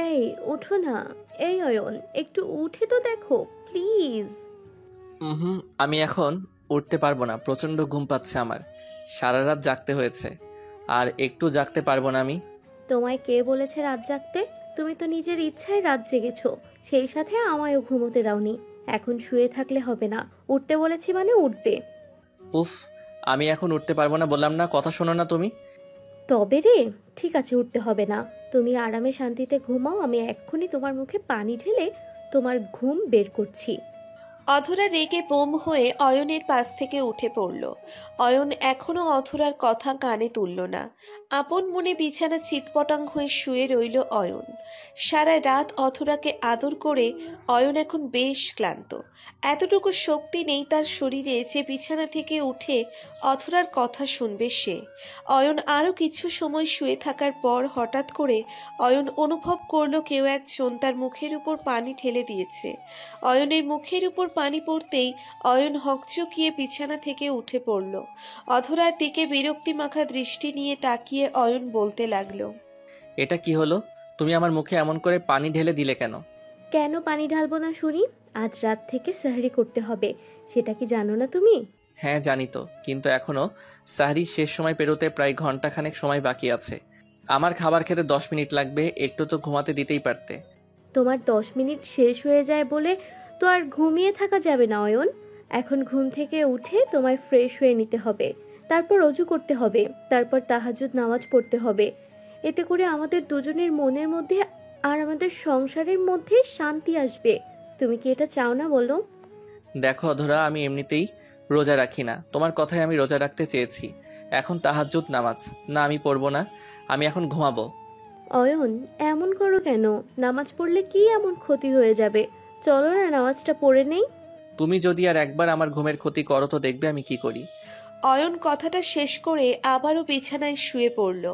এই ওঠো না। এই অয়ন, একটু উঠে তো দেখো প্লিজ। হুম, আমি এখন উঠতে পারবো না, প্রচণ্ড ঘুম পাচ্ছে আমার। সারা রাত জাগতে হয়েছে, আর একটু জাগতে পারবো না আমি। তোমায় কে বলেছে রাত জাগতে? তুমি তো নিজের ইচ্ছায় রাত জেগেছো, সেই সাথে আমায়ও ঘুমোতে দাওনি। এখন শুয়ে থাকলে হবে না, উঠতে বলেছি মানে উঠবে। উফ, আমি এখন উঠতে পারবো না বললাম না, কথা শোনো না তুমি। তবে রে, ঠিক আছে উঠতে হবে না। তুমি আরামে শান্তিতে ঘুমাও, আমি এক্ষুনি তোমার মুখে পানি ঢেলে তোমার ঘুম বের করছি। অধরা রেগে বোম হয়ে অয়নের পাশ থেকে উঠে পড়ল। অয়ন এখনো অধরার কথা কানে তুলল না। আপন মনে বিছানা চিৎপটাং হয়ে শুয়ে রইল অয়ন। সারা রাত অধরাকে আদর করে অয়ন এখন বেশ ক্লান্ত। এতটুকু শক্তি নেই তার শরীরে যে বিছানা থেকে উঠে অধরার কথা শুনবে সে। অয়ন আরও কিছু সময় শুয়ে থাকার পর হঠাৎ করে অয়ন অনুভব করলো কেউ একজন তার মুখের উপর পানি ঢেলে দিয়েছে। অয়নের মুখের উপর পানি পড়তেই অয়ন হকচকিয়ে বিছানা থেকে উঠে পড়ল। অধরার দিকে বিরক্তি মাখা দৃষ্টি নিয়ে তাকিয়ে অয়ন বলতে লাগলো, এটা কি হলো? তুমি আমার মুখে এমন করে পানি ঢেলে দিলে কেন? কেন পানি ঢালবো না শুনি? আজ রাত থেকে সাহরি করতে হবে, সেটা কি জানো না তুমি? হ্যাঁ জানি তো, কিন্তু এখনো সাহরির শেষ সময় পেরোতে প্রায় ঘন্টাখানেক সময় বাকি আছে। আমার খাবার খেতে 10 মিনিট লাগবে, একটু তো ঘুমাতে দিতেই পারতে। তোমার 10 মিনিট শেষ হয়ে যায় বলে তো আর ঘুমিয়ে থাকা যাবে না অয়ন। এখন ঘুম থেকে উঠে তোমায় ফ্রেশ হয়ে নিতে হবে, তারপর অজু করতে হবে, তারপর তাহাজ্জুদ নামাজ পড়তে হবে। এতে করে আমাদের দুজনের মনের মধ্যে আর আমাদের সংসারের মধ্যে শান্তি আসবে। তুমি কি এটা চাও না বলো? দেখো অধরা, আমি এমনিতেই রোজা রাখি না, তোমার কথায় আমি রোজা রাখতে চেয়েছি। এখন তাহাজ্জুদ নামাজ না, আমি পড়বো না, আমি এখন ঘুমাবো। অয়ন, এমন করো কেন? নামাজ পড়লে কি এমন ক্ষতি হয়ে যাবে? চলো না নামাজটা পড়ে নেই। তুমি যদি আর একবার আমার ঘুমের ক্ষতি করো তো দেখবে আমি কি করি। অয়ন কথাটা শেষ করে আবারও বিছানায় শুয়ে পড়ল।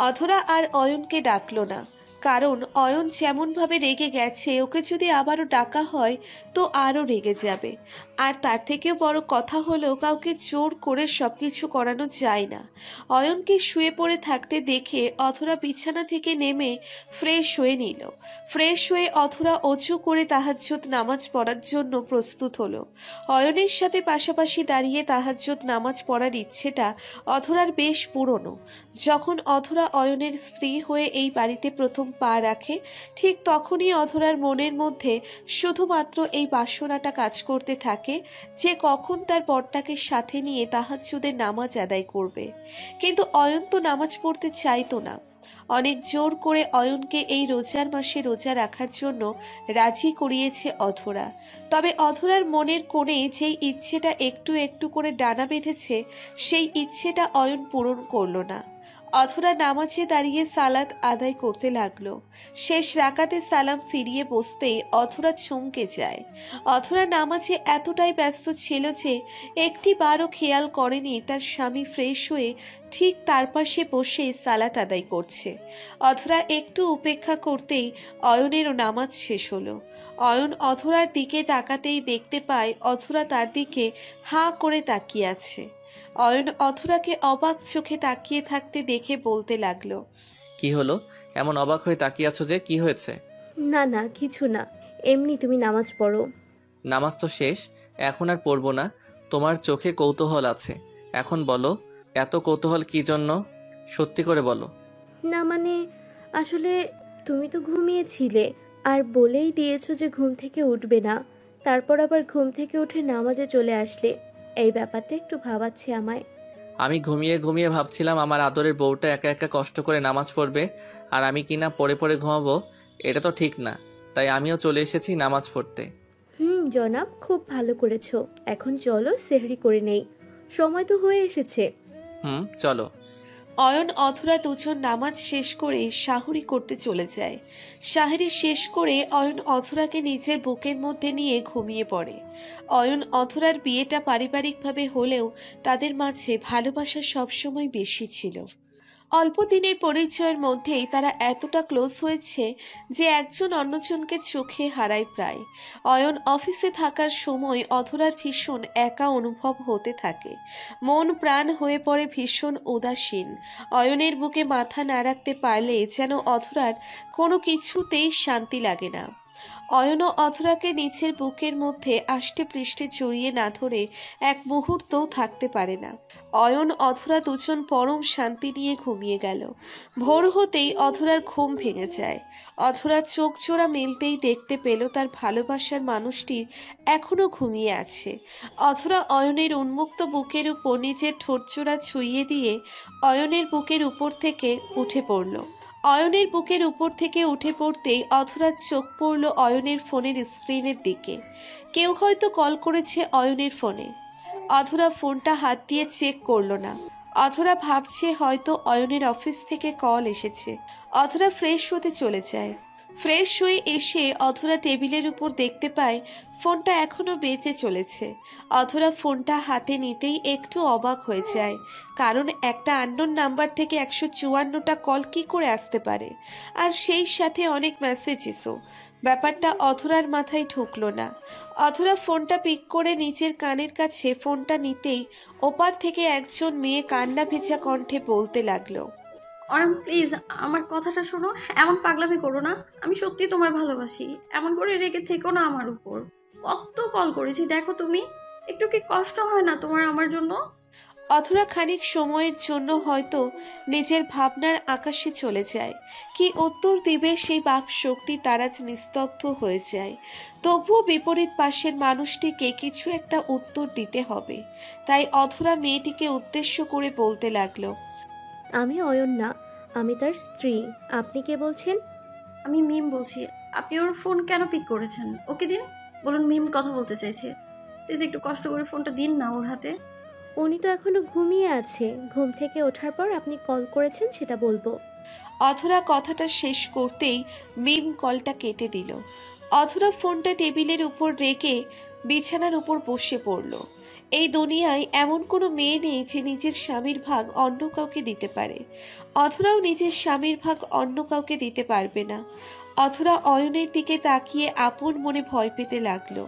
অধরা আর অয়নকে ডাকলো না, কারণ অয়ন যেমনভাবে রেগে গেছে ওকে যদি আবারও ডাকা হয় তো আরও রেগে যাবে। আর তার থেকেও বড় কথা হলো কাউকে জোর করে সবকিছু করানো যায় না। অয়নকে শুয়ে পড়ে থাকতে দেখে অধরা বিছানা থেকে নেমে ফ্রেশ হয়ে নিল। ফ্রেশ হয়ে অধরা অজু করে তাহাজ্জুদ নামাজ পড়ার জন্য প্রস্তুত হলো। অয়নের সাথে পাশাপাশি দাঁড়িয়ে তাহাজ্জুদ নামাজ পড়ার ইচ্ছেটা অধরার বেশ পুরনো। যখন অধরা অয়নের স্ত্রী হয়ে এই বাড়িতে প্রথম পা রাখে ঠিক তখনই অধরার মনের মধ্যে শুধুমাত্র এই বাসনাটা কাজ করতে থাকে যে কখন তার বরটাকে সাথে নিয়ে তাহাজ্জুদের নামাজ আদায় করবে। কিন্তু অয়ন তো নামাজ পড়তে চাইতো না। অনেক জোর করে অয়নকে এই রোজার মাসে রোজা রাখার জন্য রাজি করিয়েছে অধরা। তবে অধরার মনের কোণে যেই ইচ্ছেটা একটু একটু করে ডানা বেঁধেছে সেই ইচ্ছেটা অয়ন পূরণ করল না। অধরা নামাজে দাঁড়িয়ে সালাত আদায় করতে লাগলো। শেষ রাকাতে সালাম ফিরিয়ে বসতেই অধরা চমকে যায়। অধরা নামাজে এতটাই ব্যস্ত ছিল যে একটি বারও খেয়াল করেনি তার স্বামী ফ্রেশ হয়ে ঠিক তার পাশে বসে সালাত আদায় করছে। অধরা একটু উপেক্ষা করতেই অয়নেরও নামাজ শেষ হলো। অয়ন অধরার দিকে তাকাতেই দেখতে পায় অধরা তার দিকে হাঁ করে তাকিয়ে আছে। অয়ন অধরাকে অবাক চোখে তাকিয়ে থাকতে দেখে বলতে লাগলো, কি হলো? এমন অবাক হয়ে তাকিয়ে আছো যে, কি হয়েছে? না না, কিছু না, এমনি তুমি নামাজ পড়ো। নামাজ তো শেষ, এখন আর পড়বো না। তোমার চোখে কৌতূহল আছে, এখন বলো, এত কৌতূহল কি জন্য? সত্যি করে বলো। না মানে, আসলে তুমি তো ঘুমিয়েছিলে, আর বলেই দিয়েছো যে ঘুম থেকে উঠবে না। তারপর আবার ঘুম থেকে উঠে নামাজে চলে আসলে। এই ব্যাপারটা একটু ভাবাচ্ছে আমায়। আমি ঘুমিয়ে ঘুমিয়ে ভাবছিলাম আমার আদরের বউটা একা একা কষ্ট করে নামাজ পড়বে, আর আমি কিনা পড়ে পড়ে ঘুমাবো। এটা তো ঠিক না, তাই আমিও চলে এসেছি নামাজ পড়তে। জনাব, খুব ভালো করেছো। এখন চলো সেহরি করে নেই, সময় তো হয়ে এসেছে। চলো। অয়ন অধরা দুজন নামাজ শেষ করে সাহুরি করতে চলে যায়। সাহরি শেষ করে অয়ন অধরাকে নিজের বুকের মধ্যে নিয়ে ঘুমিয়ে পড়ে। অয়ন অধরার বিয়েটা পারিবারিকভাবে হলেও তাদের মাঝে ভালোবাসা সবসময় বেশি ছিল। অল্প দিনের পরিচয়ের মধ্যেই তারা এতটা ক্লোজ হয়েছে যে একজন অন্যজনকে চোখে হারায় প্রায়। অয়ন অফিসে থাকার সময় অধরার ভীষণ একা অনুভব হতে থাকে। মন প্রাণ হয়ে পড়ে ভীষণ উদাসীন। অয়নের বুকে মাথা না রাখতে পারলে যেন অধরার কোনো কিছুতেই শান্তি লাগে না। অয়ন অধরাকে নিচের বুকের মধ্যে আষ্টে পৃষ্ঠে জড়িয়ে না ধরে এক মুহূর্তও থাকতে পারে না। অয়ন অধরা দুজন পরম শান্তি নিয়ে ঘুমিয়ে গেল। ভোর হতেই অধরার ঘুম ভেঙে যায়। অধরা চোখ জোড়া মেলতেই দেখতে পেল তার ভালোবাসার মানুষটি এখনো ঘুমিয়ে আছে। অধরা অয়নের উন্মুক্ত বুকের উপর নিজের ঠোঁটজোড়া ছুঁইয়ে দিয়ে অয়নের বুকের উপর থেকে উঠে পড়ল। অয়নের বুকের উপর থেকে উঠে পড়তেই অধরার চোখ পড়ল অয়নের ফোনের স্ক্রিনের দিকে। কেউ হয়তো কল করেছে অয়নের ফোনে। অধরা ফোনটা হাত দিয়ে চেক করলো না। অধরা ভাবছে হয়তো অয়নের অফিস থেকে কল এসেছে। অধরা ফ্রেশ হতে চলে যায়। ফ্রেশ হয়ে এসে অধরা টেবিলের উপর দেখতে পায় ফোনটা এখনো বেজে চলেছে। অধরা ফোনটা হাতে নিতেই একটু অবাক হয়ে যায়, কারণ একটা আননোন নাম্বার থেকে 154টা কল কি করে আসতে পারে, আর সেই সাথে অনেক মেসেজেসও। ব্যাপারটা অধরার মাথায় ঢুকলো না। অধরা ফোনটা পিক করে নিজের কানের কাছে ফোনটা নিতেই ওপার থেকে একজন মেয়ে কান্না ভেজা কণ্ঠে বলতে লাগলো, অয়ন প্লিজ আমার কথাটা শোনো, এমন পাগলামি করো না। আমি সত্যি তোমায় ভালোবাসি, এমন করে রেগে থেকো না আমার উপর। কত কল করেছি দেখো তুমি, একটু কি কষ্ট হয় না তোমার আমার জন্য? অধরা খানিক সময়ের জন্য হয়তো নিজের ভাবনার আকাশে চলে যায়। কি উত্তর দিবে সেই বাক শক্তি তার আজ নিস্তব্ধ হয়ে যায়। তবুও বিপরীত পাশের মানুষটিকে কিছু একটা উত্তর দিতে হবে। তাই অধরা মেয়েটিকে উদ্দেশ্য করে বলতে লাগলো, আমি অয়ন না, আমি তার স্ত্রী। আপনি কে বলছেন? আমি মিম বলছি। আপনি ওর ফোন কেন পিক করেছেন? ওকে দিন, বলুন মিম কথা বলতে চাইছে। প্লিজ একটু কষ্ট করে ফোনটা দিন না ওর হাতে। উনি তো এখনো ঘুমিয়ে আছে। ঘুম থেকে ওঠার পর আপনি কল করেছেন সেটা বলবো। অধরা কথাটা শেষ করতেই মিম কলটা কেটে দিল। অধরা ফোনটা টেবিলের উপর রেখে বিছানার উপর বসে পড়ল। এই দুনিয়ায় এমন কোনো মেয়ে নেই যে নিজের স্বামীর ভাগ অন্য কাউকে দিতে পারে। অধরাও নিজের স্বামীর ভাগ অন্য কাউকে দিতে পারবে না। অধরা অয়নের দিকে তাকিয়ে আপন মনে ভয় পেতে লাগলো।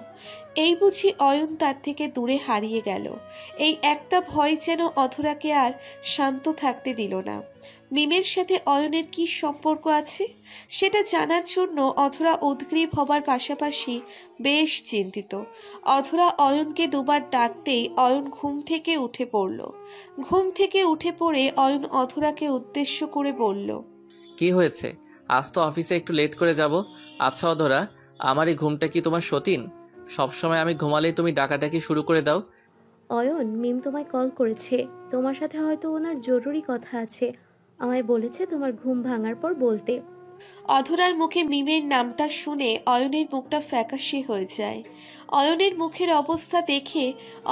এই বুঝি অয়ন তার থেকে দূরে হারিয়ে গেল। এই একটা ভয় যেন অধরাকে আর শান্ত থাকতে দিল না। মিমের সাথে অয়নের কি সম্পর্ক আছে সেটা জানার জন্য অধরা উদ্গ্রীব হবার পাশাপাশি বেশ চিন্তিত। অধরা অয়নকে দুবার ডাকতেই অয়ন ঘুম থেকে উঠে পড়ল। ঘুম থেকে উঠে পড়ে অয়ন অধরাকে উদ্দেশ্য করে বলল, কি হয়েছে? আজ তো অফিসে একটু লেট করে যাব। আচ্ছা অধরা, আমার এই ঘুমটা কি তোমার সতীন? সবসময় আমি ঘুমালেই তুমি ডাকাডাকি শুরু করে দাও। অয়ন, মিম তোমায় কল করেছে। তোমার সাথে হয়তো ওনার জরুরি কথা আছে। আমায় বলেছে তোমার ঘুম ভাঙার পর বলতে। অধরার মুখে মিমের নামটা শুনে অয়নের মুখটা ফ্যাকাশে হয়ে যায়। অয়নের মুখের অবস্থা দেখে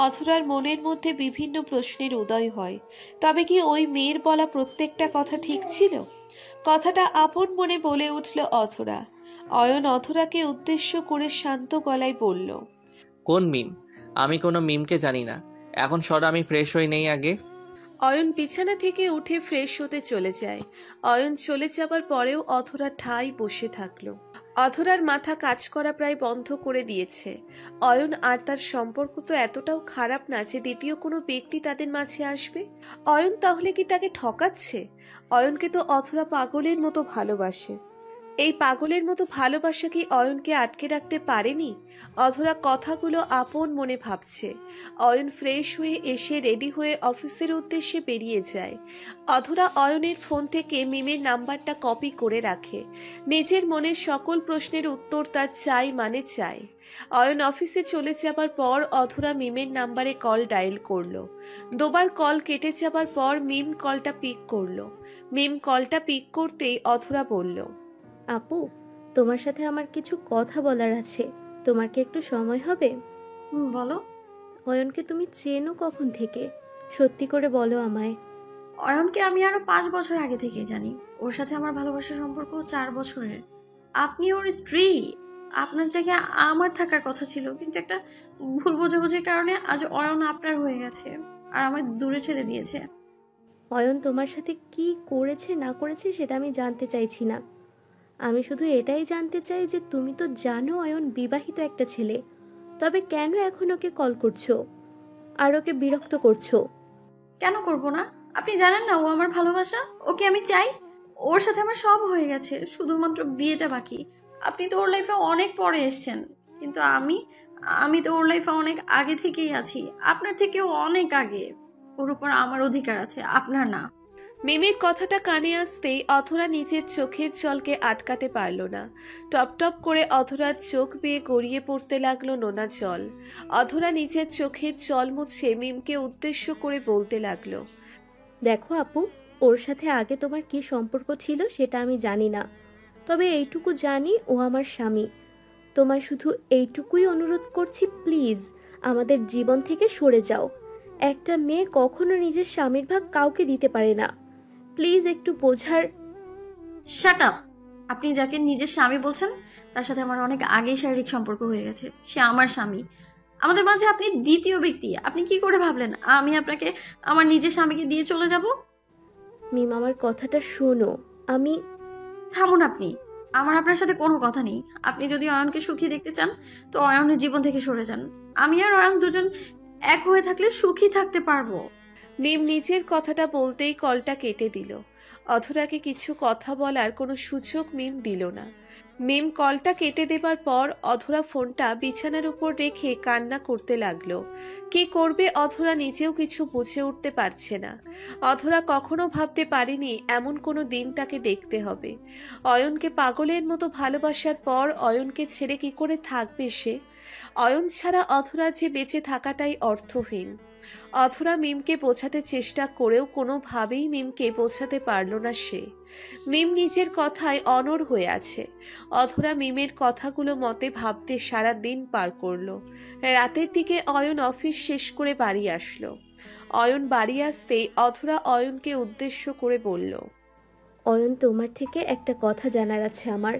অধরার মনের মধ্যে বিভিন্ন প্রশ্নের উদয় হয়। তবে কি ওই মেয়ের বলা প্রত্যেকটা কথা ঠিক ছিল? কথাটা আপন মনে বলে উঠল অধরা। অয়ন অধরাকে উদ্দেশ্য করে শান্ত গলায় বলল, কোন মিম? আমি কোনো মিমকে জানি না। এখন সর, আমি ফ্রেশ হই নেই আগে। অয়ন বিছানা থেকে উঠে ফ্রেশ হতে চলে যায়। অয়ন চলে যাবার পরেও অধরা ঠাই বসে থাকলো। অধরার মাথা কাজ করা প্রায় বন্ধ করে দিয়েছে। অয়ন আর তার সম্পর্ক তো এতটাও খারাপ না যে দ্বিতীয় কোনো ব্যক্তি তাদের মাঝে আসবে। অয়ন তাহলে কি তাকে ঠকাচ্ছে? অয়নকে তো অধরা পাগলের মতো ভালোবাসে। এই পাগলের মতো ভালোবাসা কি অয়নকে আটকে রাখতে পারেনি? অধরা কথাগুলো আপন মনে ভাবছে। অয়ন ফ্রেশ হয়ে এসে রেডি হয়ে অফিসের উদ্দেশ্যে বেরিয়ে যায়। অধরা অয়নের ফোন থেকে মিমের নাম্বারটা কপি করে রাখে। নিজের মনের সকল প্রশ্নের উত্তর তার চাই মানে চাই। অয়ন অফিসে চলে যাবার পর অধরা মিমের নাম্বারে কল ডায়াল করলো। দুবার কল কেটে যাবার পর মিম কলটা পিক করলো। মিম কলটা পিক করতেই অধরা বলল, আপু, তোমার সাথে আমার কিছু কথা বলার আছে। তোমার কি একটু সময় হবে? বলো। অয়নকে তুমি চেনো কখন থেকে? সত্যি করে বলো আমায়। অয়নকে আমি আরো 5 বছর আগে থেকে জানি। ওর সাথে আমার ভালোবাসার সম্পর্ক 4 বছরের। আপনি ওর স্ত্রী। আপনার জায়গায় আমার থাকার কথা ছিল, কিন্তু একটা ভুল বোঝাবুঝির কারণে আজ অয়ন আপনার হয়ে গেছে আর আমায় দূরে ঠেলে দিয়েছে। অয়ন তোমার সাথে কি করেছে না করেছে সেটা আমি জানতে চাইছি না। আমি শুধু এটাই জানতে চাই যে তুমি তো জানো অয়ন বিবাহিত একটা ছেলে, তবে কেন এখন ওকে কল করছো আর ওকে বিরক্ত করছো? কেন করব না? আপনি জানেন না ও আমার ভালোবাসা, ওকে আমি চাই। ওর সাথে আমার সব হয়ে গেছে, শুধুমাত্র বিয়েটা বাকি। আপনি তো ওর লাইফে অনেক পরে এসেছেন, কিন্তু আমি আমি তো ওর লাইফে অনেক আগে থেকেই আছি, আপনার থেকেও অনেক আগে। ওর উপর আমার অধিকার আছে, আপনার না। মিমির কথাটা কানে আসতেই অধরা নিজের চোখের জলকে আটকাতে পারল না। টপ টপ করে অধরার চোখ বেয়ে গড়িয়ে পড়তে লাগলো নোনা জল। অধরা নিজের চোখের জল মুছে মিমকে উদ্দেশ্য করে বলতে লাগলো, দেখো আপু, ওর সাথে আগে তোমার কি সম্পর্ক ছিল সেটা আমি জানি না, তবে এইটুকু জানি ও আমার স্বামী। তোমায় শুধু এইটুকুই অনুরোধ করছি, প্লিজ আমাদের জীবন থেকে সরে যাও। একটা মেয়ে কখনো নিজের স্বামীর ভাগ কাউকে দিতে পারে না। প্লিজ একটু বোঝার। Shut up! আপনি যাকে নিজের স্বামী বলছেন তার সাথে আমার অনেক আগেই শারীরিক সম্পর্ক হয়ে গেছে, সে আমার স্বামী। আমাদের মাঝে আপনি দ্বিতীয় ব্যক্তি। আপনি কি করে ভাবলেন আমি আপনাকে আমার নিজের স্বামীকে দিয়ে চলে যাব? মিম, আমার কথাটা শোনো। আমি থামুন আপনি। আমার আপনার সাথে কোনো কথা নেই। আপনি যদি অয়নকে সুখী দেখতে চান তো অয়নের জীবন থেকে সরে যান। আমি আর অয়ন দুজন এক হয়ে থাকলে সুখী থাকতে পারবো। মিম নিজের কথাটা বলতেই কলটা কেটে দিল। অধরাকে কিছু কথা বলার কোনো সুযোগ মিম দিল না। মিম কলটা কেটে দেবার পর অধরা ফোনটা বিছানার উপর রেখে কান্না করতে লাগলো। কি করবে অধরা নিজেও কিছু বুঝে উঠতে পারছে না। অধরা কখনো ভাবতে পারেনি এমন কোনো দিন তাকে দেখতে হবে। অয়নকে পাগলের মতো ভালোবাসার পর অয়নকে ছেড়ে কি করে থাকবে সে? অয়ন ছাড়া অধরার যে বেঁচে থাকাটাই অর্থহীন। অধরা মিমকে বোঝাতে চেষ্টা করেও কোনোভাবেই মিমকে বোঝাতে পারল না সে। মিম নিজের কথায় অনড় হয়ে আছে। অধরা মিমের কথাগুলো মতে ভাবতে সারা দিন পার করলো। রাতের দিকে অয়ন অফিস শেষ করে বাড়ি আসলো। অয়ন বাড়ি আসতেই অধরা অয়নকে উদ্দেশ্য করে বলল, অয়ন, তোমার থেকে একটা কথা জানার আছে আমার।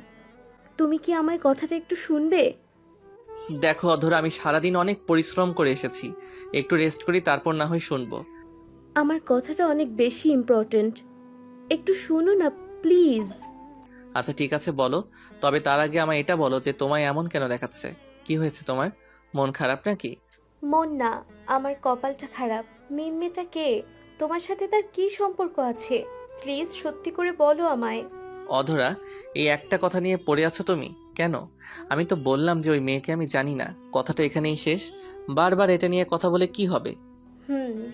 তুমি কি আমায় কথাটা একটু শুনবে? দেখো অধরা, আমি সারাদিন অনেক পরিশ্রম করে এসেছি, একটু রেস্ট করি, তারপর না হয় শুনবো। আমার কথাটা অনেক বেশি ইম্পর্ট্যান্ট, একটু শোনো না প্লিজ। আচ্ছা ঠিক আছে বলো, তবে তার আগে আমায় এটা বলো যে তোমায় এমন কেন দেখাচ্ছে? কি হয়েছে তোমার? মন খারাপ নাকি? মন না, আমার কপালটা খারাপ। মিম মেয়েটা কে? তোমার সাথে তার কি সম্পর্ক আছে? প্লিজ সত্যি করে বলো আমায়। অধরা, এই একটা কথা নিয়ে পড়ে আছো তুমি কেন? আমি তো বললাম যে ওই মেয়েকে আমি জানি না, কথাটা এখানেই শেষ। বারবার এটা নিয়ে কথা বলে কি হবে?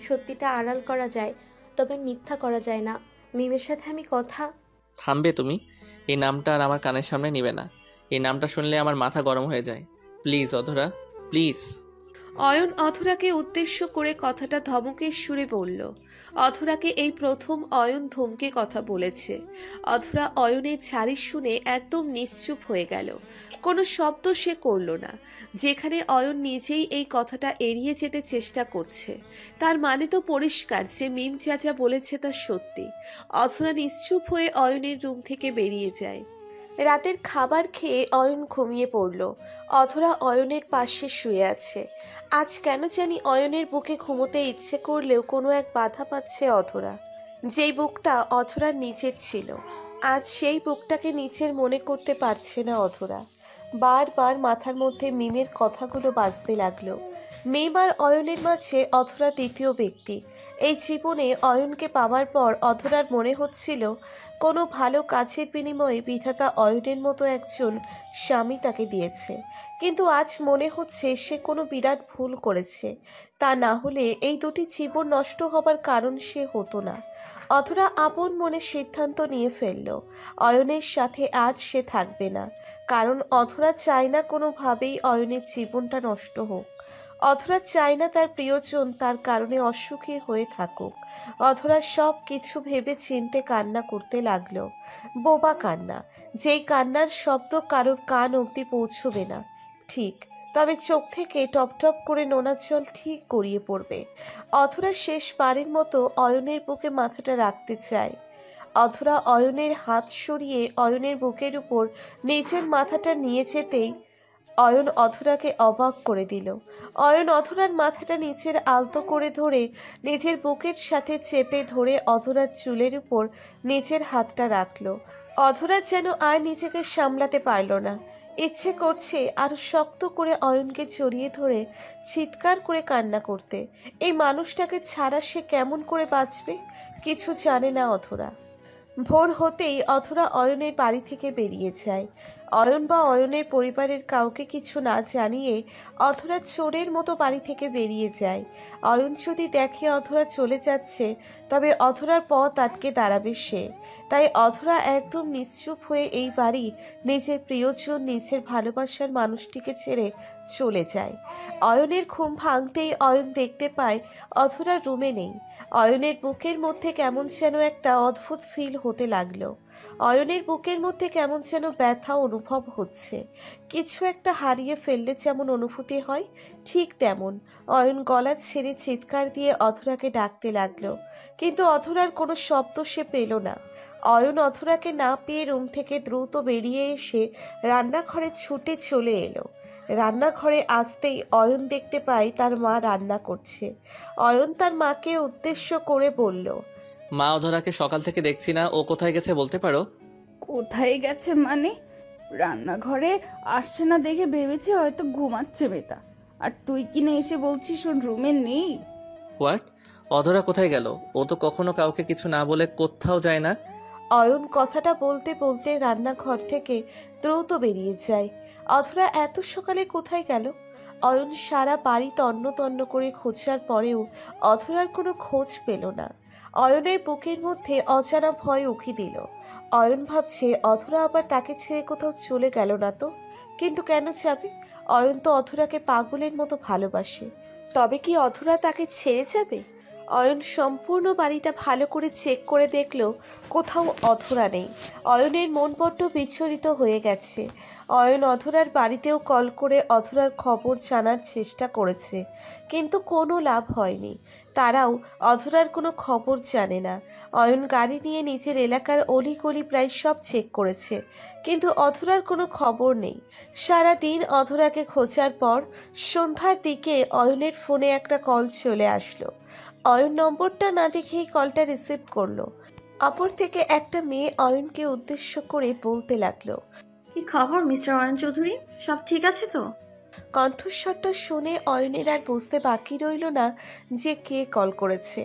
সত্যিটা আড়াল করা যায়, তবে মিথ্যা করা যায় না। মিমের সাথে আমি কথা। থামবে তুমি? এই নামটা আর আমার কানের সামনে নিবে না। এই নামটা শুনলে আমার মাথা গরম হয়ে যায়। প্লিজ অধরা, প্লিজ। অয়ন অধরাকে উদ্দেশ্য করে কথাটা ধমকের সুরে বলল। অধরাকে এই প্রথম অয়ন ধমকে কথা বলেছে। অধরা অয়নের ঝাড়ি শুনে একদম নিশ্চুপ হয়ে গেল। কোনো শব্দ সে করল না। যেখানে অয়ন নিজেই এই কথাটা এড়িয়ে যেতে চেষ্টা করছে, তার মানে তো পরিষ্কার যে মিম চাচা বলেছে তা সত্যি। অধরা নিশ্চুপ হয়ে অয়নের রুম থেকে বেরিয়ে যায়। রাতের খাবার খেয়ে অয়ন ঘুমিয়ে পড়ল। অধরা অয়নের পাশে শুয়ে আছে। আজ কেন জানি অয়নের বুকে ঘুমোতে ইচ্ছে করলেও কোনো এক বাধা পাচ্ছে অধরা। যেই বুকটা অধরার নিচের ছিল, আজ সেই বুকটাকে নিচের মনে করতে পারছে না অধরা। বারবার মাথার মধ্যে মিমের কথাগুলো বাজতে লাগলো। মিম আর অয়নের মাঝে অধরা দ্বিতীয় ব্যক্তি। এই জীবনে অয়নকে পাওয়ার পর অধরার মনে হচ্ছিল কোনো ভালো কাজের বিনিময়ে বিধাতা অয়নের মতো একজন স্বামী তাকে দিয়েছে। কিন্তু আজ মনে হচ্ছে সে কোনো বিরাট ভুল করেছে। তা না হলে এই দুটি জীবন নষ্ট হবার কারণ সে হতো না। অধরা আপন মনে সিদ্ধান্ত নিয়ে ফেলল, অয়নের সাথে আর সে থাকবে না। কারণ অধরা চায় না কোনোভাবেই অয়নের জীবনটা নষ্ট হোক। অধরা চায় না তার প্রিয়জন তার কারণে অসুখী হয়ে থাকুক। অধরা সব কিছু ভেবে চিনতে কান্না করতে লাগলো। বোবা কান্না, যেই কান্নার শব্দ কারোর কান অবধি পৌঁছবে না। ঠিক, তবে চোখ থেকে টপ টপ করে নোনা জল ঠিক গড়িয়ে পড়বে। অধরা শেষবারের মতো অয়নের বুকে মাথাটা রাখতে চায়। অধরা অয়নের হাত সরিয়ে অয়নের বুকের উপর নিজের মাথাটা নিয়ে যেতেই অয়ন অধরাকে অবাক করে দিল। অয়ন অধরার মাথাটা নিচের আলতো করে ধরে নিজের বুকের সাথে চেপে ধরে অধরার চুলের উপর নিজের হাতটা রাখলো। অধরা যেন আর নিজেকে সামলাতে পারল না। ইচ্ছে করছে আরো শক্ত করে অয়নকে জড়িয়ে ধরে চিৎকার করে কান্না করতে। এই মানুষটাকে ছাড়া সে কেমন করে বাঁচবে কিছু জানে না অধরা। ভোর হতেই অধরা অয়নের বাড়ি থেকে বেরিয়ে যায়। অয়ন বা অয়নের পরিবারের কাউকে কিছু না জানিয়ে অধরা চোরের মতো বাড়ি থেকে বেরিয়ে যায়। অয়ন যদি দেখে অধরা চলে যাচ্ছে তবে অধরার পথ আটকে দাঁড়াবে সে। তাই অধরা একদম নিশ্চুপ হয়ে এই বাড়ি নিজের প্রিয়জন নিজের ভালোবাসার মানুষটিকে ছেড়ে চলে যায়। অয়নের ঘুম ভাঙতেই অয়ন দেখতে পায় অধরা রুমে নেই। অয়নের বুকের মধ্যে কেমন যেন একটা অদ্ভুত ফিল হতে লাগলো। অয়নের বুকের মধ্যে কেমন যেন ব্যথা অনুভব হচ্ছে। কিছু একটা হারিয়ে ফেললে যেমন অনুভূতি হয় ঠিক তেমন। অয়ন গলা ছেড়ে চিৎকার দিয়ে অধরাকে ডাকতে লাগলো, কিন্তু অধরার কোনো শব্দ সে পেল না। অয়ন অধরাকে না পেয়ে রুম থেকে দ্রুত বেরিয়ে এসে রান্নাঘরে ছুটে চলে এলো। রান্নাঘরে আসতেই অয়ন দেখতে পায় তার মা রান্না করছে। অয়ন তার মাকে উদ্দেশ্য করে বলল, মা, অধরাকে সকাল থেকে দেখছি না, ও কোথায় গেছে বলতে পারো? কোথায় গেছে মানে? রান্নাঘরে আসছে না দেখে ভেবেছি হয়তো ঘুমাচ্ছে মেয়েটা, আর তুই কিনে এসে বলছিস ওর রুমে নেই। হোয়াট? অধরা কোথায় গেল? ও তো কখনো কাউকে কিছু না বলে কোথাও যায় না। অয়ন কথাটা বলতে বলতে রান্নাঘর থেকে দ্রুত বেরিয়ে যায়। অধরা এত সকালে কোথায় গেল? অয়ন সারা বাড়ি তন্ন তন্ন করে খোঁজার পরেও অধরার কোনো খোঁজ পেল না। অয়নের বুকের মধ্যে অজানা ভয় উকি দিল। অয়ন ভাবছে অধরা আবার তাকে ছেড়ে কোথাও চলে গেল না তো। কিন্তু কেন যাবে? অয়ন তো অধরাকে পাগলের মতো ভালোবাসে। তবে কি অধরা তাকে ছেড়ে যাবে? অয়ন সম্পূর্ণ বাড়িটা ভালো করে চেক করে দেখল কোথাও অধরা নেই। অয়নের মন বড্ড বিচলিত হয়ে গেছে। অয়ন অধরার বাড়িতেও কল করে অধরার খবর জানার চেষ্টা করেছে, কিন্তু কোনো লাভ হয়নি। তারাও অধরার কোনো খবর জানে না। অয়ন গাড়ি নিয়ে নিজের এলাকার অলিগলি প্রায় সব চেক করেছে, কিন্তু অধরার কোনো খবর নেই। সারা দিন অধরাকে খোঁজার পর সন্ধ্যার দিকে অয়নের ফোনে একটা কল চলে আসলো। অয়ন নম্বরটা না দেখেই কলটা রিসিভ করলো। অপর থেকে একটা মেয়ে অয়নকে উদ্দেশ্য করে বলতে লাগলো, কি খবর মিস্টার অয়ন চৌধুরী, সব ঠিক আছে তো? কণ্ঠস্বরটা শুনে অয়নের আর বুঝতে বাকি রইল না যে কে কল করেছে।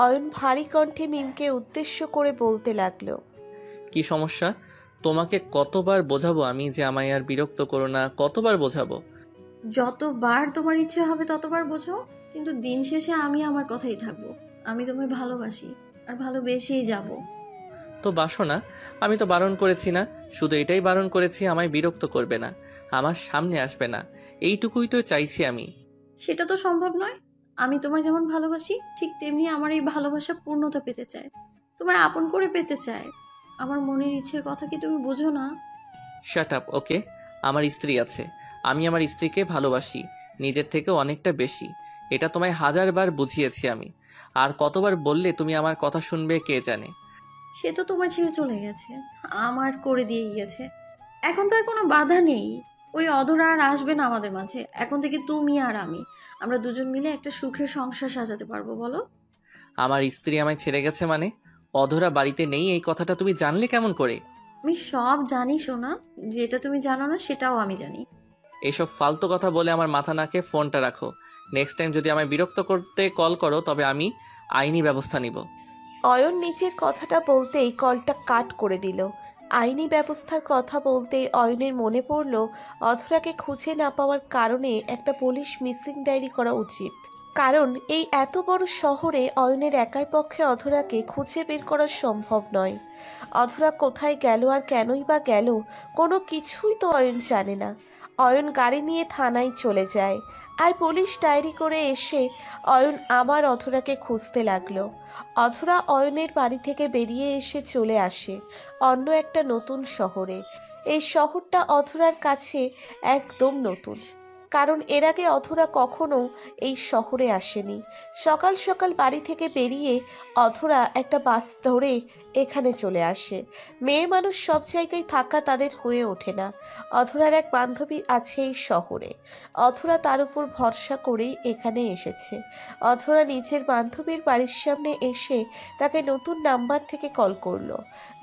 অয়ন ভারী কণ্ঠে মিমকে উদ্দেশ্য করে বলতে লাগলো, কি সমস্যা? তোমাকে কতবার বোঝাবো আমি যে আমায় আর বিরক্ত করো না? কতবার বোঝাবো? যতবার তোমার ইচ্ছে হবে ততবার বোঝাও, কিন্তু দিন শেষে আমি আমার কথাই থাকবো। আমি তোমায় ভালোবাসি আর ভালোবেসেই যাব। তো বাসো না, আমি তো বারণ করেছি না? শুধু এটাই বারণ করেছি আমায় বিরক্ত করবে না, আমার সামনে আসবে না, এইটুকুই তো চাইছি আমি। সেটা তো সম্ভব নয়। আমি তোমায় যেমন ভালোবাসি ঠিক তেমনি আমার এই ভালোবাসা পূর্ণতা পেতে চায়, তোমায় আপন করে পেতে চায়। আমার মনের ইচ্ছের কথা কি তুমি বুঝো না? শাট আপ, ওকে? আমার স্ত্রী আছে, আমি আমার স্ত্রীকে ভালোবাসি নিজের থেকে অনেকটা বেশি। এটা তোমায় 1000 বার বুঝিয়েছি আমি, আর কতবার বললে তুমি আমার কথা শুনবে কে জানে। সে তো তোমায় ছেড়ে চলে গেছে, আমার করে দিয়ে গিয়েছে। এখন তো আর কোনো বাধা নেই। ওই অধরা আর আসবে না আমাদের মাঝে। এখন থেকে তুমি আর আমরা দুজন মিলে একটা সুখের সংসার সাজাতে পারবো, বলো? আমার স্ত্রী আমায় ছেড়ে গেছে মানে? অধরা বাড়িতে নেই এই কথাটা তুমি জানলে কেমন করে? আমি সব জানি সোনা, যেটা তুমি জানো না সেটাও আমি জানি। এসব ফালতু কথা বলে আমার মাথা নাকে ফোনটা রাখো। নেক্সট টাইম যদি আমায় বিরক্ত করতে কল করো তবে আমি আইনি ব্যবস্থা নিব। অয়ন নিচের কথাটা বলতেই কলটা কাট করে দিল। আইনি ব্যবস্থার কথা বলতেই অয়নের মনে পড়ল অধরাকে খুঁজে না পাওয়ার কারণে একটা পুলিশ মিসিং ডায়েরি করা উচিত। কারণ এই এত বড় শহরে অয়নের একার পক্ষে অধরাকে খুঁজে বের করা সম্ভব নয়। অধরা কোথায় গেল আর কেনই বা গেল কোনো কিছুই তো অয়ন জানে না। অয়ন গাড়ি নিয়ে থানায় চলে যায়, আর পুলিশ ডায়েরি করে এসে অয়ন আবার অধরাকে খুঁজতে লাগলো। অধরা অয়নের বাড়ি থেকে বেরিয়ে এসে চলে আসে অন্য একটা নতুন শহরে। এই শহরটা অধরার কাছে একদম নতুন। কারণ এর আগে অধরা কখনো এই শহরে আসেনি। সকাল সকাল বাড়ি থেকে বেরিয়ে অধরা একটা বাস ধরে এখানে চলে আসে। মেয়ে মানুষ সব জায়গায় থাকা তাদের হয়ে ওঠে না। অধরার এক বান্ধবী আছে এই শহরে, অধরা তার উপর ভরসা করেই এখানে এসেছে। অধরা নিজের বান্ধবীর বাড়ির সামনে এসে তাকে নতুন নাম্বার থেকে কল করলো।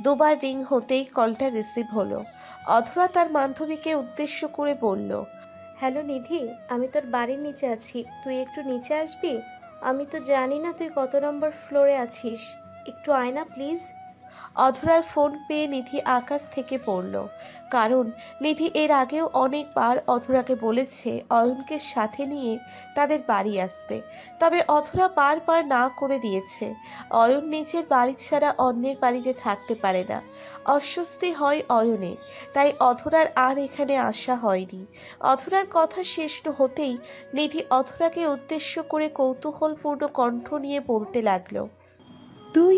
দুবার রিং হতেই কলটা রিসিভ হলো। অধরা তার বান্ধবীকে উদ্দেশ্য করে বলল, হ্যালো নিধি, আমি তোর বাড়ির নিচে আছি, তুই একটু নিচে আসবি? আমি তো জানি না তুই কত নম্বর ফ্লোরে আছিস, একটু আয় না প্লিজ। অধরার ফোন পেয়ে নিধি আকাশ থেকে পড়ল, কারণ নিধি এর আগেও অনেকবার অধরাকে বলেছে অয়নকে সাথে নিয়ে তাদের বাড়ি আসতে, তবে অধরা বারবার না করে দিয়েছে। অয়ন নিজের বাড়ি ছাড়া অন্যের বাড়িতে থাকতে পারে না, অস্বস্তি হয় অয়নের, তাই অধরার আর এখানে আসা হয়নি। অধরার কথা শেষ হতেই নিধি অধরাকে উদ্দেশ্য করে কৌতূহলপূর্ণ কণ্ঠ নিয়ে বলতে লাগলো, তুই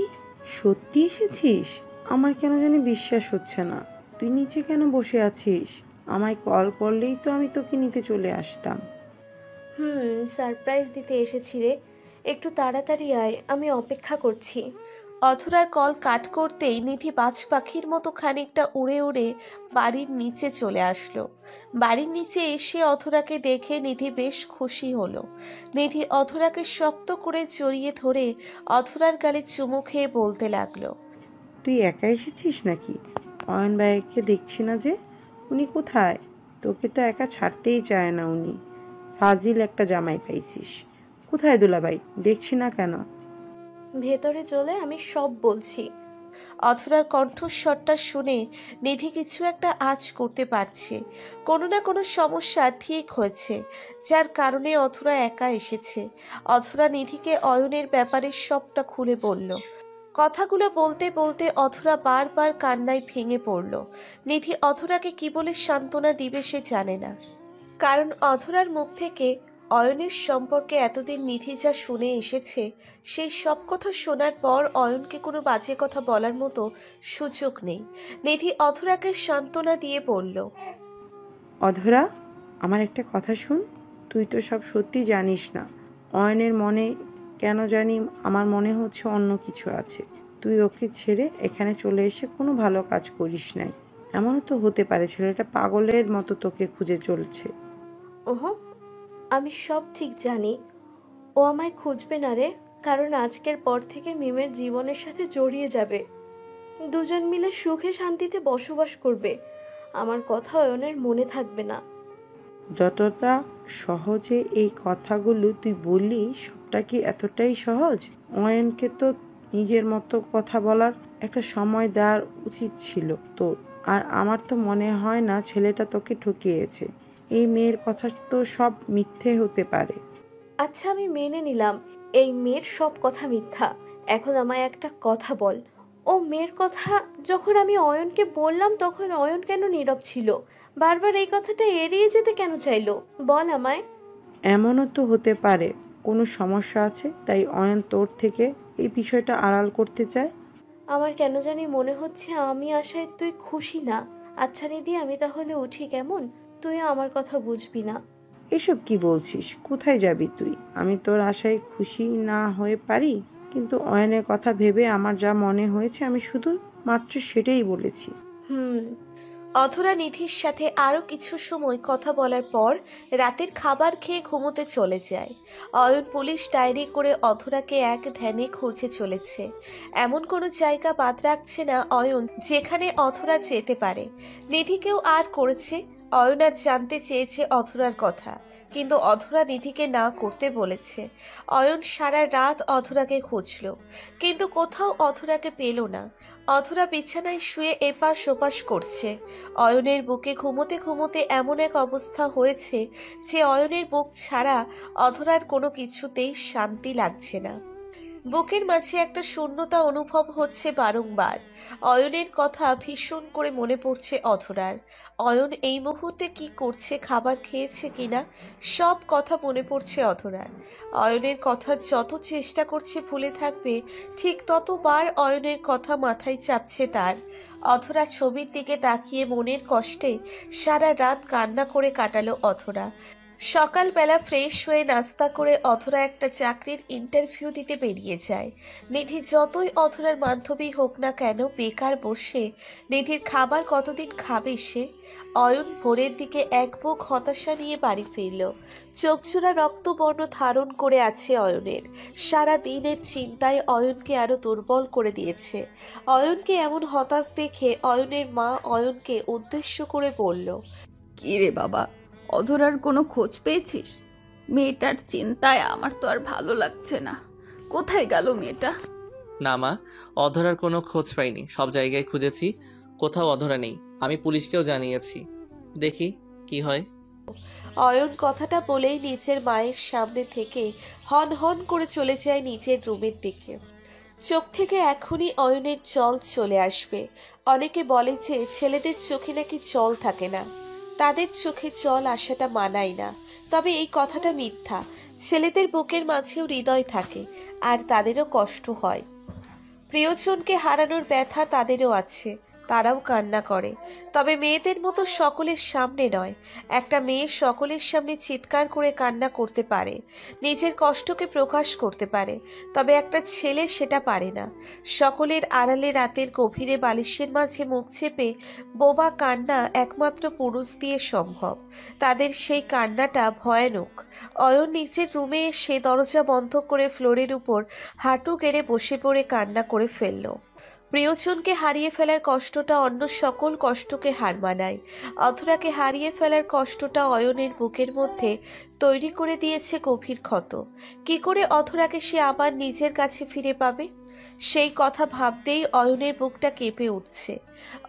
সত্যি এসেছিস? আমার কেন জানি বিশ্বাস হচ্ছে না। তুই নিচে কেন বসে আছিস? আমায় কল করলেই তো আমি তোকে নিতে চলে আসতাম। সারপ্রাইজ দিতে এসেছি রে, একটু তাড়াতাড়ি আয়, আমি অপেক্ষা করছি। অধরার কল কাট করতেই নিধি বাজ পাখির মতো খানিকটা উড়ে উড়ে বাড়ির নিচে চলে আসলো। বাড়ির নিচে এসে অধরাকে দেখে নিধি বেশ খুশি হলো। নিধি অধরাকে শক্ত করে জড়িয়ে ধরে অধরার গালে চুমু খেয়ে বলতে লাগলো, তুই একা এসেছিস নাকি? অয়ন ভাইকে দেখছি না যে, উনি কোথায়? তোকে তো একা ছাড়তেই চায় না উনি। ফাজিল একটা জামাই পাইছিস। কোথায় দুলাভাই? দেখছি না কেন? ভেতরে চলে, আমি সব বলছি। অধরার কণ্ঠস্বরটা শুনে নিধি কিছু একটা আঁচ করতে পারছে, কোনো না কোনো সমস্যা ঠিক হয়েছে, যার কারণে অধরা একা এসেছে। অধরা নিধিকে অয়নের ব্যাপারে সবটা খুলে বলল। কথাগুলো বলতে বলতে অধরা বারবার কান্নায় ভেঙে পড়ল। নিধি অধরাকে কি বলে সান্ত্বনা দিবে সে জানে না, কারণ অধরার মুখ থেকে অয়নের সম্পর্কে এতদিন নিধি যা শুনে এসেছে, সেই সব কথা শোনার পর অয়নকে কোনো বাজে কথা বলার মতো সুযোগ নেই। নিধি অধরাকে সান্ত্বনা দিয়ে বলল, অধরা, আমার একটা কথা শুন। তুই তো সব সত্যি জানিস না। অয়নের মনে কেন জানি আমার মনে হচ্ছে অন্য কিছু আছে। তুই ওকে ছেড়ে এখানে চলে এসে কোনো ভালো কাজ করিস নাই। এমনও তো হতে পারে ছেলেটা পাগলের মতো তোকে খুঁজে চলছে। ওহো, আমি সব ঠিক জানি। ও আমায় খুঁজবে না রে, কারণ আজকের পর থেকে মিমের জীবনের সাথে জড়িয়ে যাবে, দুজন মিলে সুখে শান্তিতে বসবাস করবে। আমার কথা অয়নের মনে থাকবে না। যতটা সহজে এই কথাগুলো তুই বললি, সবটা কি এতটাই সহজ? অয়নকে তো নিজের মতো কথা বলার একটা সময় দেওয়ার উচিত ছিল তোর। আর আমার তো মনে হয় না ছেলেটা তোকে ঠকিয়েছে। এই মেয়ের কথা তো সব মিথ্যে হতে পারে। আচ্ছা, আমি মেনে নিলাম এই মেয়ের সব কথা মিথ্যা। এখন আমায় একটা কথা বল, ও মেয়ের কথা যখন আমি অয়নকে বললাম তখন অয়ন কেন নীরব ছিল? বারবার এই কথাটা এড়িয়ে যেতে কেন চাইলো? বল আমায়। এমনও তো হতে পারে কোনো সমস্যা আছে, তাই অয়ন তোর থেকে এই বিষয়টা আড়াল করতে চায়। আমার কেন জানি মনে হচ্ছে আমি আশায় তুই খুশি না। আচ্ছা নিধি, আমি তাহলে উঠি কেমন? তুই আমার কথা বুঝবি না। এসব কি বলছিস? কোথায় যাবি তুই? আমি তোর আশায় খুশি না হয়ে পারি, কিন্তু অয়নের কথা ভেবে আমার যা মনে হয়েছে আমি শুধু মাত্র সেটাই বলেছি। অধরা নিধির সাথে আরো কিছু সময় কথা বলার পর রাতের খাবার খেয়ে ঘুমোতে চলে যায়। অয়ন পুলিশ ডায়েরি করে অধরাকে এক ধ্যানে খুঁজে চলেছে। এমন কোনো জায়গা বাদ রাখছে না অয়ন যেখানে অধরা যেতে পারে। নিধিকেও আর করেছে। অয়ন আর জানতে চেয়েছে অধরার কথা, কিন্তু অধরা নিধিকে না করতে বলেছে। অয়ন সারা রাত অধরাকে খুঁজল, কিন্তু কোথাও অধরাকে পেল না। অধরা বিছানায় শুয়ে এপাশ ওপাশ করছে। অয়নের বুকে ঘুমোতে ঘুমোতে এমন এক অবস্থা হয়েছে যে অয়নের বুক ছাড়া অধরার কোনো কিছুতেই শান্তি লাগছে না। বুকের মাঝে একটা শূন্যতা অনুভব হচ্ছে বারংবার। অয়নের কথা ভীষণ করে মনে পড়ছে অধরার। অয়ন এই মুহূর্তে কি করছে, খাবার খেয়েছে কিনা, সব কথা মনে পড়ছে অধরার। অয়নের কথা যত চেষ্টা করছে ভুলে থাকবে, ঠিক ততবার অয়নের কথা মাথায় চাপছে তার। অধরা ছবির দিকে তাকিয়ে মনের কষ্টে সারা রাত কান্না করে কাটালো অধরা। সকালবেলা ফ্রেশ হয়ে নাস্তা করে অধরা একটা চাকরির ইন্টারভিউ দিতে বেরিয়ে যায়। নিধি যতই অধরার বান্ধবী হোক না কেন, বেকার বসে নিধির খাবার কতদিন খাবে সে? অয়ন ভোরের দিকে এক বুক হতাশা নিয়ে বাড়ি ফিরল। চোখজোড়া রক্তবর্ণ ধারণ করে আছে অয়নের। সারা দিনের চিন্তায় অয়নকে আরো দুর্বল করে দিয়েছে। অয়নকে এমন হতাশ দেখে অয়নের মা অয়নকে উদ্দেশ্য করে বলল, কি রে বাবা, অধরার কোনো খোঁজ পেয়েছিস? মেয়েটার চিন্তায় আমার তো আর ভালো লাগছে না। কোথায় গেল মেয়েটা? না মা, অধরার কোনো খোঁজ পাইনি, সব জায়গায় খুঁজেছি, কোথাও অধরা নেই। আমি পুলিশকেও জানিয়েছি, দেখি কি হয়। অয়ন কথাটা বলেই নিজের মায়ের সামনে থেকে হন হন করে চলে যায় নিজের রুমের দিকে। চোখ থেকে এখনই অয়নের জল চলে আসবে। অনেকে বলে যে ছেলেদের চোখে নাকি জল থাকে না, তাদের চোখে জল আসাটা মানায় না। তবে এই কথাটা মিথ্যা। ছেলেদের বুকের মাঝেও হৃদয় থাকে, আর তাদেরও কষ্ট হয়। প্রিয়জনকে হারানোর ব্যথা তাদেরও আছে, তারাও কান্না করে। তবে মেয়েদের মতো সকলের সামনে নয়। একটা মেয়ে সকলের সামনে চিৎকার করে কান্না করতে পারে, নিজের কষ্টকে প্রকাশ করতে পারে, তবে একটা ছেলে সেটা পারে না। সকলের আড়ালে রাতের গভীরে বালিশের মাঝে মুখ চেপে বোবা কান্না একমাত্র পুরুষ দিয়ে সম্ভব। তাদের সেই কান্নাটা ভয়ানক। অয়ন নিজের রুমে এসে দরজা বন্ধ করে ফ্লোরের উপর হাঁটু গেড়ে বসে পড়ে কান্না করে ফেলল। প্রিয়জনকে হারিয়ে ফেলার কষ্টটা অন্য সকল কষ্টকে হার মানায়। অধরাকে হারিয়ে ফেলার কষ্টটা অয়নের বুকের মধ্যে তৈরি করে দিয়েছে গভীর ক্ষত। কি করে অধরাকে সে আবার নিজের কাছে ফিরে পাবে, সেই কথা ভাবতেই অয়নের বুকটা কেঁপে উঠছে।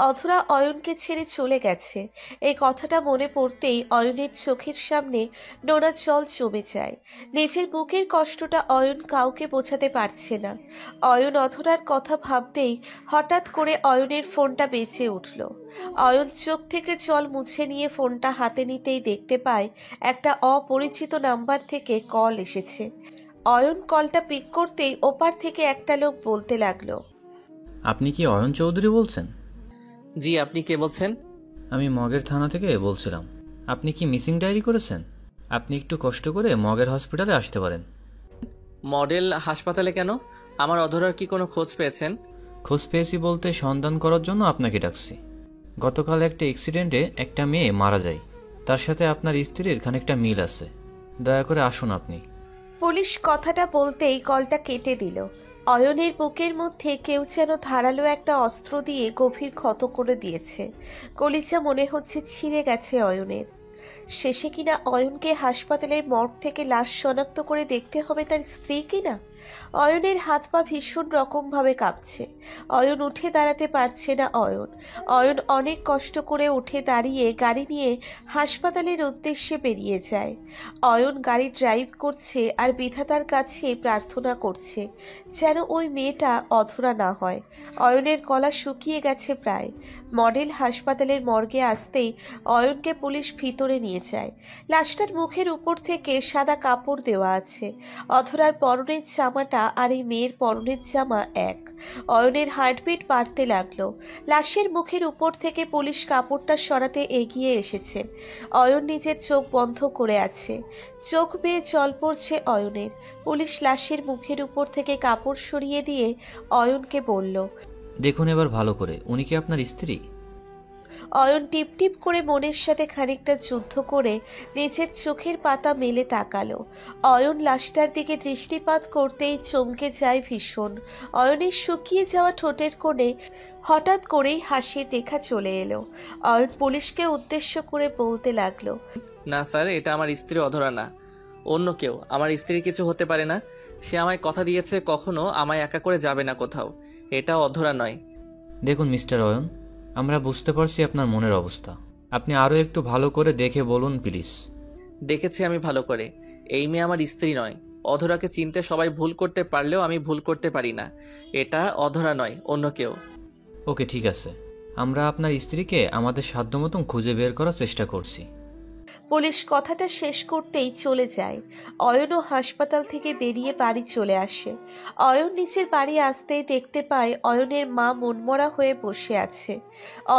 অধরা অয়নকে ছেড়ে চলে গেছে, এই কথাটা মনে পড়তেই অয়নের চোখের সামনে নোনা জল জমে যায়। নিজের বুকের কষ্টটা অয়ন কাউকে বোঝাতে পারছে না। অয়ন অধরার কথা ভাবতেই হঠাৎ করে অয়নের ফোনটা বেজে উঠল। অয়ন চোখ থেকে জল মুছে নিয়ে ফোনটা হাতে নিতেই দেখতে পায় একটা অপরিচিত নাম্বার থেকে কল এসেছে। অয়ন কলটা পিক করতেই ওপার থেকে একটা লোক বলতে লাগলো, আপনি কি অয়ন চৌধুরী বলছেন? জি, আপনি কে বলছেন? আমি মগের থানা থেকে বলছিলাম। আপনি কি মিসিং ডায়েরি করেছেন? আপনি একটু কষ্ট করে মগের হসপিটালে আসতে পারেন। মডেল হাসপাতালে কেন? আমার অধরার কি কোনো খোঁজ পেয়েছেন? খোঁজ পেয়েছি বলতে সন্ধান করার জন্য আপনাকে ডাকছি। গতকাল একটা অ্যাক্সিডেন্টে একটা মেয়ে মারা যায়, তার সাথে আপনার স্ত্রীর খানিকটা মিল আছে। দয়া করে আসুন আপনি। পুলিশ কথাটা বলতেই কলটা কেটে দিল। অয়নের বুকের মধ্যে কেউ যেন ধারালো একটা অস্ত্র দিয়ে গভীর ক্ষত করে দিয়েছে। কলিজা মনে হচ্ছে ছিঁড়ে গেছে অয়নের। শেষে কিনা অয়নকে হাসপাতালের মর্গ থেকে লাশ শনাক্ত করে দেখতে হবে তার স্ত্রী কিনা। অয়নের হাত পা ভীষণ রকমভাবে কাঁপছে। অয়ন উঠে দাঁড়াতে পারছে না। অয়ন অনেক কষ্ট করে উঠে দাঁড়িয়ে গাড়ি নিয়ে হাসপাতালের উদ্দেশ্যে বেরিয়ে যায়। অয়ন গাড়ি ড্রাইভ করছে আর বিধাতার কাছে প্রার্থনা করছে যেন ওই মেয়েটা অধরা না হয়। অয়নের গলা শুকিয়ে গেছে প্রায়। মডেল হাসপাতালের মর্গে আসতেই অয়নকে পুলিশ ভিতরে নিয়ে যায়। লাশটার মুখের উপর থেকে সাদা কাপড় দেওয়া আছে। অধরার পরনের জামাটা আর এই মেয়ের পরনের জামা এক। অয়নের হার্টবিট বাড়তে লাগলো। লাশের মুখের উপর থেকে পুলিশ কাপড়টা সরাতে এগিয়ে এসেছে। অয়ন নিজের চোখ বন্ধ করে আছে, চোখ বেয়ে জল পড়ছে অয়নের। পুলিশ লাশের মুখের উপর থেকে কাপড় সরিয়ে দিয়ে অয়নকে বলল, দেখুন এবার ভালো করে, উনি কি আপনার স্ত্রী? অয়ন টিপ টিপ করে মনের সাথে খানিকটা যুদ্ধ করে নিজের চোখের পাতা মেলে তাকালো। অয়ন লাশটার দিকে দৃষ্টিপাত করতেই চমকে যায় ভীষণ। অয়নের শুকিয়ে যাওয়া ঠোঁটের কোণে হঠাৎ করেই হাসির রেখা চলে এলো। অয়ন পুলিশকে উদ্দেশ্য করে বলতে লাগলো, না স্যার, এটা আমার স্ত্রী অধরা না, অন্য কেউ। আমার স্ত্রী কিছু হতে পারে না। সে আমায় কথা দিয়েছে কখনো আমায় একা করে যাবে না কোথাও। এটা অধরা নয়। দেখুন মিস্টার অয়ন, আমরা বুঝতে পারছি আপনার মনের অবস্থা। আপনি আরও একটু ভালো করে দেখে বলুন প্লিজ। দেখেছি আমি ভালো করে। এই মেয়ে আমার স্ত্রী নয়। অধরাকে চিনতে সবাই ভুল করতে পারলেও আমি ভুল করতে পারি না। এটা অধরা নয়, অন্য কেউ। ওকে ঠিক আছে, আমরা আপনার স্ত্রীকে আমাদের সাধ্য মতন খুঁজে বের করার চেষ্টা করছি। পুলিশ কথাটা শেষ করতেই চলে যায়। অয়নও হাসপাতাল থেকে বেরিয়ে বাড়ি চলে আসে। অয়ন নিচের বাড়ি আসতেই দেখতে পায় অয়নের মা মনমরা হয়ে বসে আছে।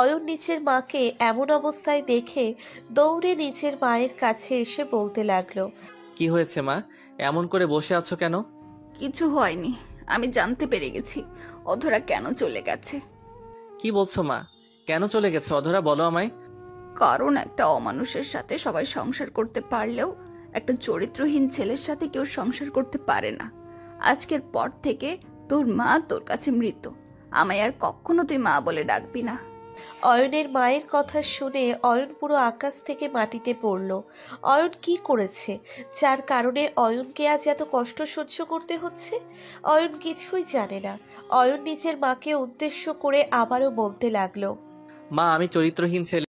অয়ন নিচের মাকে এমন অবস্থায় দেখে দৌড়ে নিচের মায়ের কাছে এসে বলতে লাগলো, কি হয়েছে মা, এমন করে বসে আছো কেন? কিছু হয়নি, আমি জানতে পেরে গেছি অধরা কেন চলে গেছে। কি বলছো মা, কেন চলে গেছে অধরা, বলো আমায়। কারণ একটা অমানুষের সাথে সবাই সংসার করতে পারলেও একটা চরিত্রহীন ছেলের সাথে কেউ সংসার করতে পারে না। আজকের পর থেকে তোর মা তোর কাছে মৃত, আমায় আর কখনো তুই মা বলে ডাকবি না। অয়নের মায়ের কথা শুনে অয়ন পুরো আকাশ থেকে মাটিতে পড়ল। অয়ন কি করেছে যার কারণে অয়নকে আজ এত কষ্ট সহ্য করতে হচ্ছে? অয়ন কিছুই জানে না। অয়ন নিজের মাকে উদ্দেশ্য করে আবারও বলতে লাগলো, মা, আমি চরিত্রহীন ছেলে